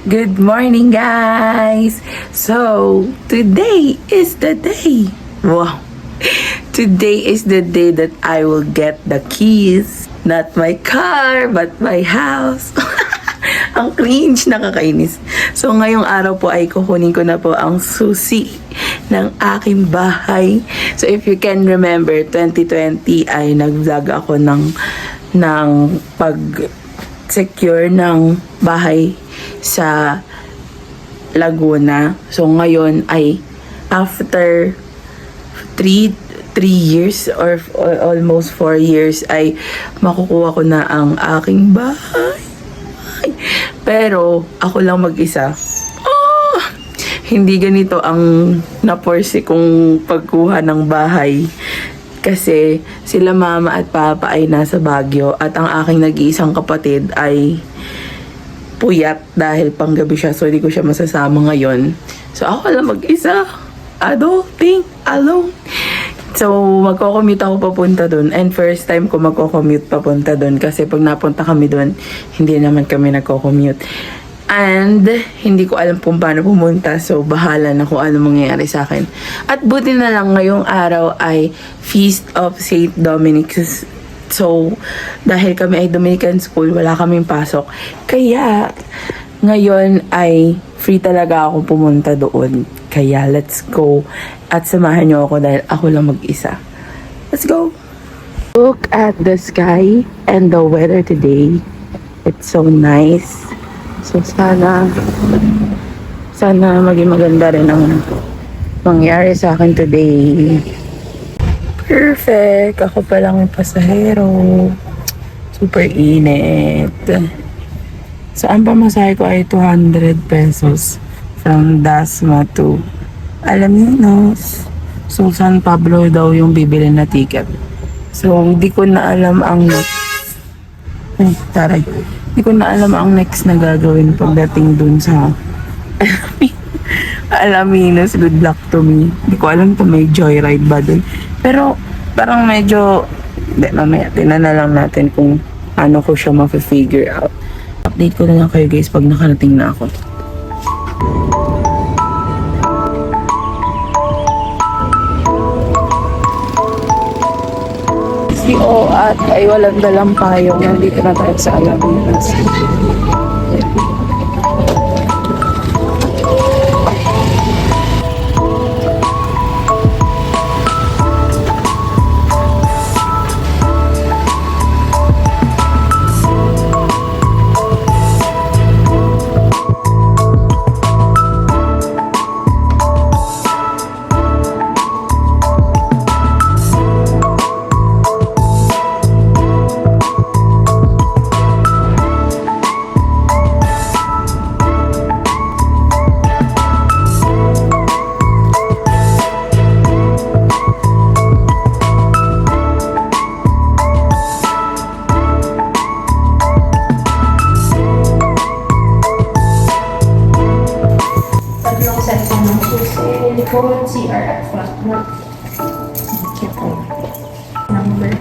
Good morning, guys! So, today is the day. Wow! Today is the day that I will get the keys. Not my car, but my house. Ang cringe, nakakainis. So, ngayong araw po ay kukunin ko na po ang susi ng aking bahay. So, if you can remember, 2020 ay nag-vlog ako ng pag-secure ng bahay sa Laguna. So, ngayon ay after 3 years or almost 4 years ay makukuha ko na ang aking bahay. Pero, ako lang mag-isa. Hindi ganito ang naporsi kong pagkuha ng bahay. Kasi sila mama at papa ay nasa Baguio at ang aking nag-iisang kapatid ay puyat dahil panggabi siya, so hindi ko siya masasama ngayon. So ako lang mag-isa. Adulting alone. So magko-commute ako papunta dun, and first time ko magko-commute papunta dun kasi pag napunta kami dun, hindi naman kami nagko-commute. And hindi ko alam kung paano pumunta, so bahala na kung ano mangyayari sa akin. At buti na lang ngayong araw ay Feast of St. Dominic. So, dahil kami ay Dominican school, wala kaming pasok. Kaya, ngayon ay free talaga ako pumunta doon. Kaya, let's go. At samahan niyo ako dahil ako lang mag-isa. Let's go! Look at the sky and the weather today. It's so nice. So, sana maging maganda rin ang mangyari sa akin today. Perfect! Ako pa lang yung pasahero. Super init. So, ang pamasahe ko ay 200 pesos from Dasma to Alaminos. So, San Pablo daw yung bibili na ticket. So, hindi ko na alam ang Hindi ko na alam ang next na gagawin pagdating dun sa Alaminos. Good luck to me. Hindi ko alam kung may joyride ba dun. Pero parang medyo, mamaya tinan na lang natin kung ano ko siya ma-figure out. Update ko na lang kayo guys pag nakarating na ako. CEO at ay walang dalang payong. Nandito na tayo sa Alaminos. CR at front. Okay po. Number?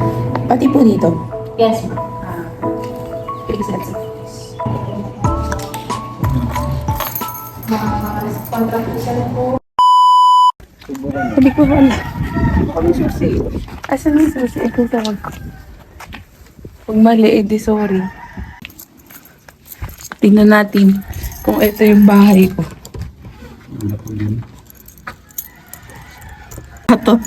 Pati po dito. Yes, ma'am. 3 sets of keys. Contract po. Hindi ko wala. Ano susi? Asan yung susi? Ito tawag ko. Pag mali, di sorry. Tingnan natin kung ito yung bahay ko. Atot.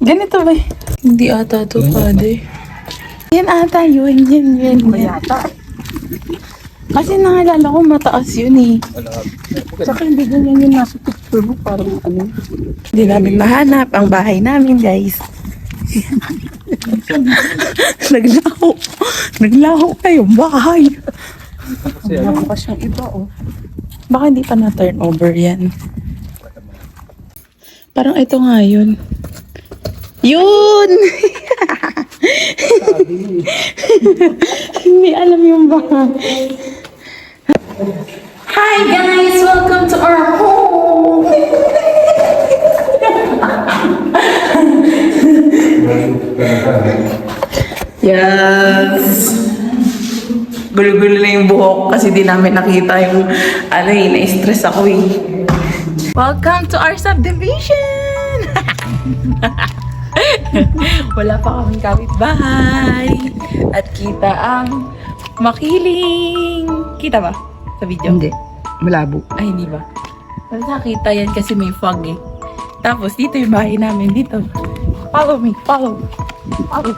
Ganito ba? Hindi ata ito, pade. Yan ata yun. Yan. Mayata. Kasi naalala ko mataas yun eh. Saka hindi ganyan yung nasa picture mo. Parang ano. Hindi namin mahanap ang bahay namin, guys. Naglaho kayo bahay. Wala pa siyang iba, oh. Baka hindi pa na-turn over yan. Parang ito nga yun. Yun! Hindi alam yung bahay. Hi guys! Welcome to our home! Yes! gulo-gulo na yung buhok kasi di namin nakita yung ano eh, na-stress ako eh. Welcome to our subdivision! Wala pa kaming kapitbahay. At kita ang makiling. Kita ba? Sa video? Hindi. Malabo. Ay, hindi ba? Wala nakita yan kasi may fog eh. Tapos dito yung bahay namin. Dito. Follow me. Follow. Follow.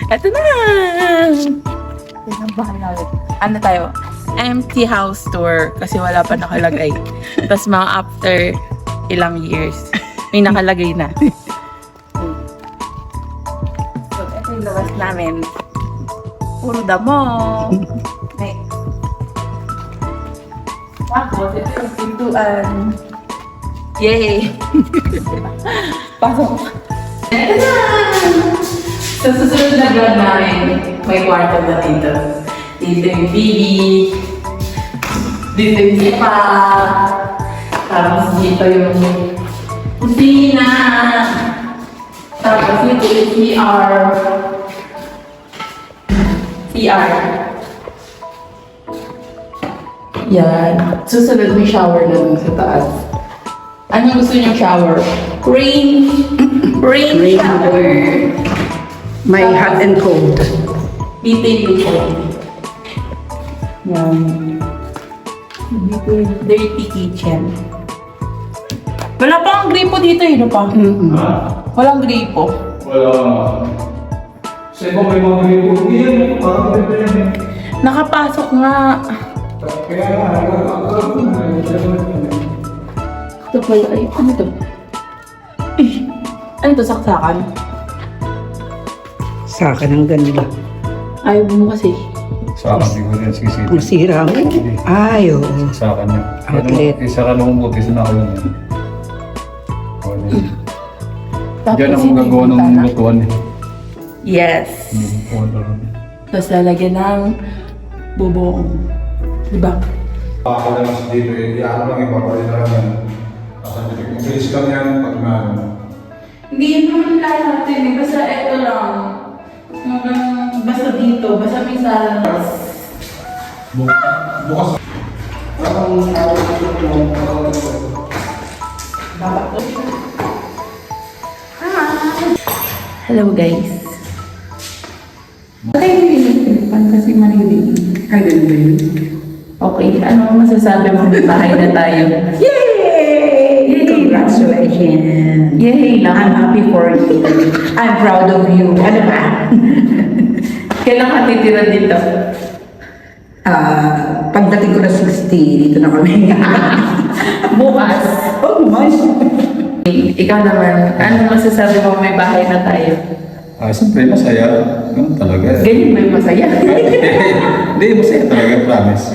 Ito na! Ito ang bahay namin. Ano tayo? Empty house tour kasi wala pa nakalagay. Tapos mga after ilang years, may nakalagay na. So, ito yung labas namin. Puro damo. Next. Tapos, ito yung pintuan. Yay! Pasok. Ito na! Sa susunod na vlog namin, may kwarto na dito. Dito yung baby. Dito yung ipa. Tapos dito yung kusina. Tapos dito yung CR. CR. Yan. Susunod may shower na dun sa taas. Anong gusto niyong shower? Rain shower. May hot and cold. Dito yung likod. Yan. Dito yung dirty kitchen. Wala pa ang gripo dito eh, no pa? Walang gripo. Wala. Sa iba may mga gripo. Hindi yan. Parang gripo yan eh. Nakapasok nga. Kaya nga, Ito pala ay, ano to? Eh, ano to, saksakan? Saka ng ganda. Ayaw mo kasi. sa akin siguro yan sisiti. Masira mo. Ay, oo. Sa akin yan. Outlet. Isa ka lang buti sa nakalan yan. Diyan ako yung gagawa ng bintana. lutuan eh. Yes. Tapos lalagyan ng bubong. Diba? Ako na lang dito eh, ano lang ipapalit na lang yan. Ang bilis lang yan pag na ano. Hindi yun naman lahat natin eh. Basta ito lang. Basta dito. Basta may salas. Bukas. Hello guys. Okay, pan kasi manilig. Ay, ganda yun. Okay, ano masasabi mo? May bahay na tayo. Yay! Congratulations! Yay lang. I'm happy for you. I'm proud of you. Ano ba? Kailan ka titira dito? Pagdating ko na 60, dito na kami. Bukas. Oh, mas. Ikaw naman, ano masasabi mo may bahay na tayo? Siyempre masaya. Ganun talaga. Ganyan ba yung masaya? Hindi, masaya talaga, promise.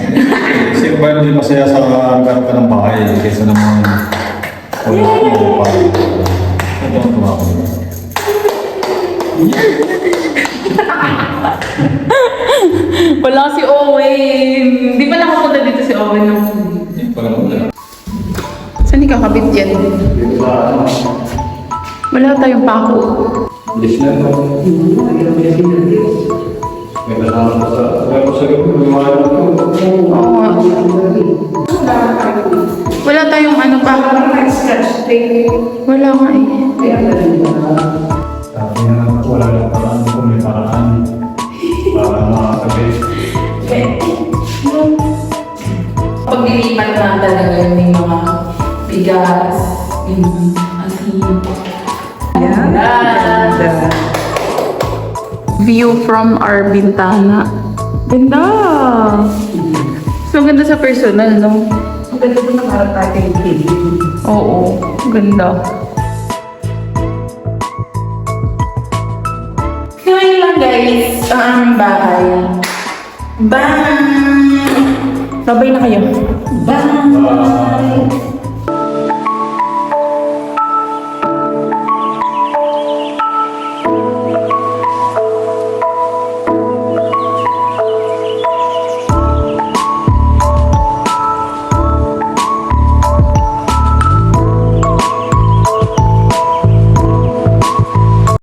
Siyempre hindi masaya sa meron ka ng bahay kaysa naman wala mo pa. Ito ang tuwa ko. Wala si Owen. Di ba nakapunta dito si Owen nung... Hindi pa naman wala. Saan ikakabit yan? Wala tayong pako. Bilis na ito. May kasama ko sa gabi. Lumayan ko. Oo nga. Wala tayong ano pa. Wala nga eh. Sabi na wala lang paraan kung may paraan. Para makakabit. Paglilipat na talaga yung mga bigas, yung asin. Ganda. View from our bintana. Ganda! So, ganda sa personal, no? Ang ganda din ng harap tayo yung TV. Oo, ganda. Ngayon lang guys, ang aming bahay. Bye! Babay na kayo. Bye!